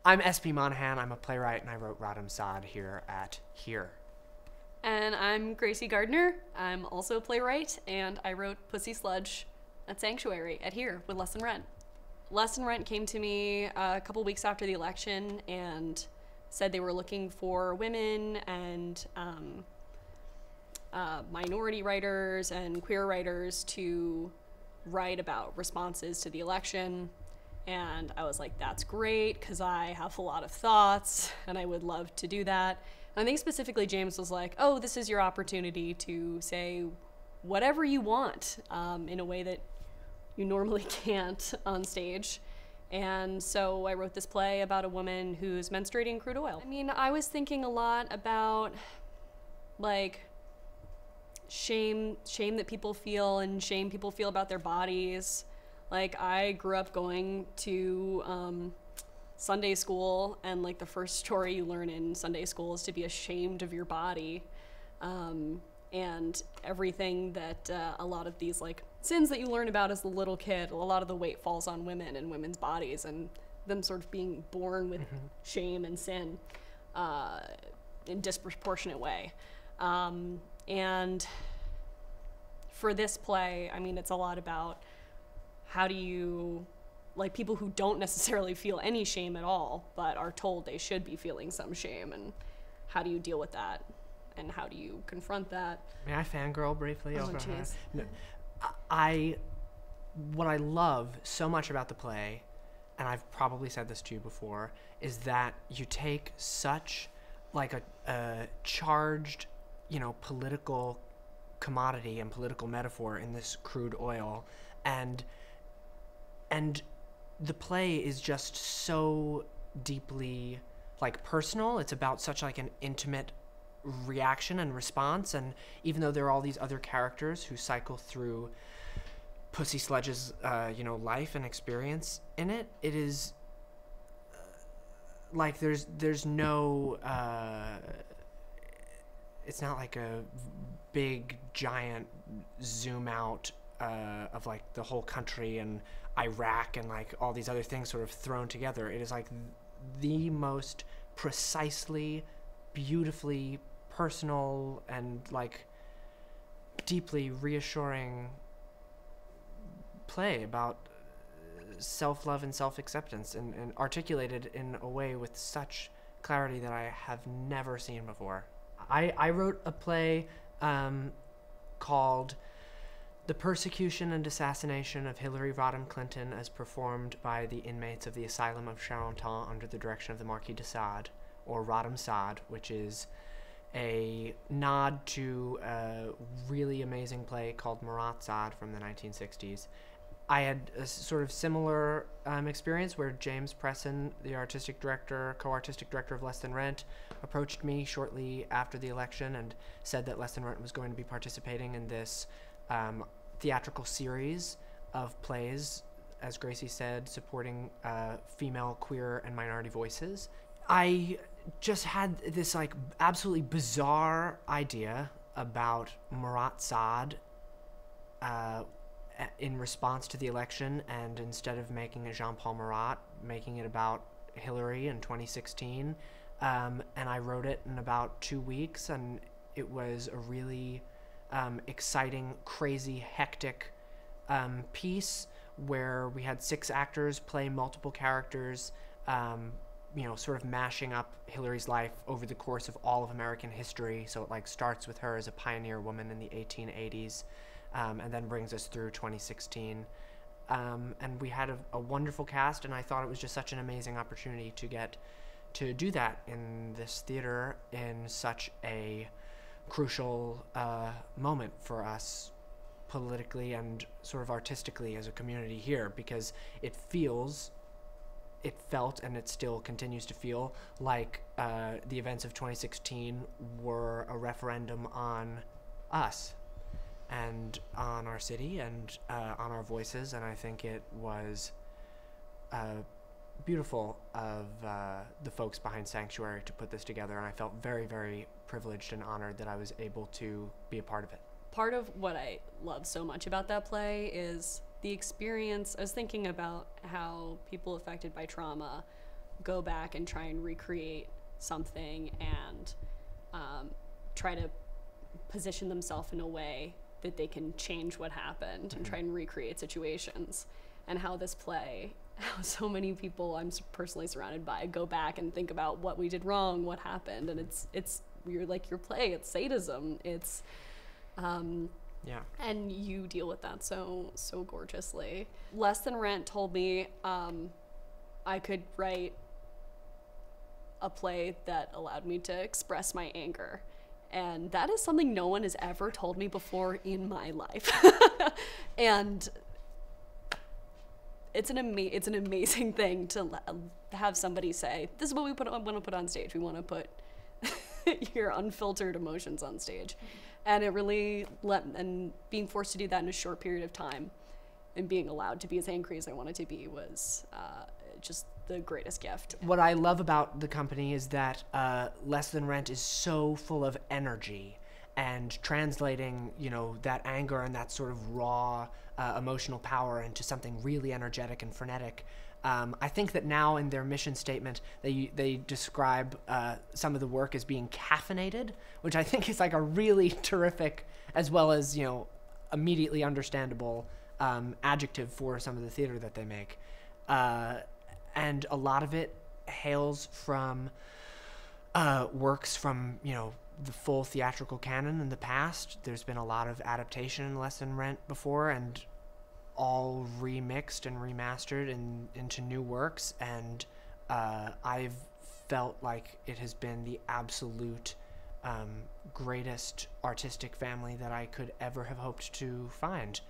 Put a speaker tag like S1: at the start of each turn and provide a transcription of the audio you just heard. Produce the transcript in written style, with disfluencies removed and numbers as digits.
S1: I'm S.P. Monahan. I'm a playwright, and I wrote Radam Sad here at Here.
S2: And I'm Gracie Gardner. I'm also a playwright, and I wrote Pussy Sludge at Sanctuary at Here with Less Than Rent. Less Than Rent came to me a couple weeks after the election and said they were looking for women and minority writers and queer writers to write about responses to the election. And I was like, that's great, because I have a lot of thoughts and I would love to do that. And I think specifically James was like, oh, this is your opportunity to say whatever you want in a way that you normally can't on stage. And so I wrote this play about a woman who's menstruating crude oil. I mean, I was thinking a lot about like shame that people feel and shame people feel about their bodies. Like, I grew up going to Sunday school, and like the first story you learn in Sunday school is to be ashamed of your body. And everything that a lot of these like sins that you learn about as a little kid, a lot of the weight falls on women and women's bodies and them sort of being born with shame and sin in disproportionate way. And for this play, I mean, it's a lot about how do you, like, people who don't necessarily feel any shame at all, but are told they should be feeling some shame, and how do you deal with that? And how do you confront that?
S1: May I fangirl briefly?
S2: Oh,
S1: over her?
S2: jeez.
S1: No. What I love so much about the play, and I've probably said this to you before, is that you take such like a charged, political commodity and political metaphor in this crude oil, and the play is just so deeply like personal. It's about such like an intimate reaction and response, and even though there are all these other characters who cycle through Pussy Sludge's life and experience in it, it is like there's no it's not like a big giant zoom out of like the whole country and Iraq and like all these other things sort of thrown together. It is like the most precisely, beautifully personal and like deeply reassuring play about self-love and self-acceptance, and articulated in a way with such clarity that I have never seen before. I wrote a play called The Persecution and Assassination of Hillary Rodham Clinton, as performed by the inmates of the Asylum of Charenton under the direction of the Marquis de Sade, or Radam Sad, which is a nod to a really amazing play called Marat Sade from the 1960s. I had a sort of similar experience where James Presson, the co-artistic director of Less Than Rent, approached me shortly after the election and said that Less Than Rent was going to be participating in this theatrical series of plays, as Gracie said, supporting female, queer, and minority voices. I just had this like absolutely bizarre idea about Marat Sade in response to the election, and instead of making it Jean-Paul Marat, making it about Hillary in 2016. And I wrote it in about 2 weeks, and it was a really exciting, crazy, hectic piece where we had 6 actors play multiple characters, sort of mashing up Hillary's life over the course of all of American history. So it like starts with her as a pioneer woman in the 1880s, and then brings us through 2016. And we had a wonderful cast, and I thought it was just such an amazing opportunity to get to do that in this theater in such a crucial moment for us politically and sort of artistically as a community here, because it felt, and it still continues to feel like the events of 2016 were a referendum on us and on our city and on our voices, and I think it was beautiful of the folks behind Sanctuary to put this together, and I felt very, very privileged and honored that I was able to be a part of it.
S2: Part of what I love so much about that play is the experience. I was thinking about how people affected by trauma go back and try and recreate something and try to position themselves in a way that they can change what happened and try and recreate situations. And how this play, how so many people I'm personally surrounded by go back and think about what we did wrong, what happened, and it's you're like your play, it's sadism, it's
S1: Yeah.
S2: and you deal with that so gorgeously. Less Than Rent told me I could write a play that allowed me to express my anger. And that is something no one has ever told me before in my life. And it's an amazing thing to have somebody say, this is what we want to put on stage. We want to put your unfiltered emotions on stage. And it really and being forced to do that in a short period of time and being allowed to be as angry as I wanted to be was just the greatest gift.
S1: What I love about the company is that Less Than Rent is so full of energy, and translating, that anger and that sort of raw emotional power into something really energetic and frenetic. I think that now in their mission statement, they describe some of the work as being caffeinated, which I think is like a really terrific, as well as, immediately understandable adjective for some of the theater that they make. And a lot of it hails from works from, the full theatrical canon in the past. There's been a lot of adaptation in Less Than Rent before, and all remixed and remastered into new works. And I've felt like it has been the absolute greatest artistic family that I could ever have hoped to find.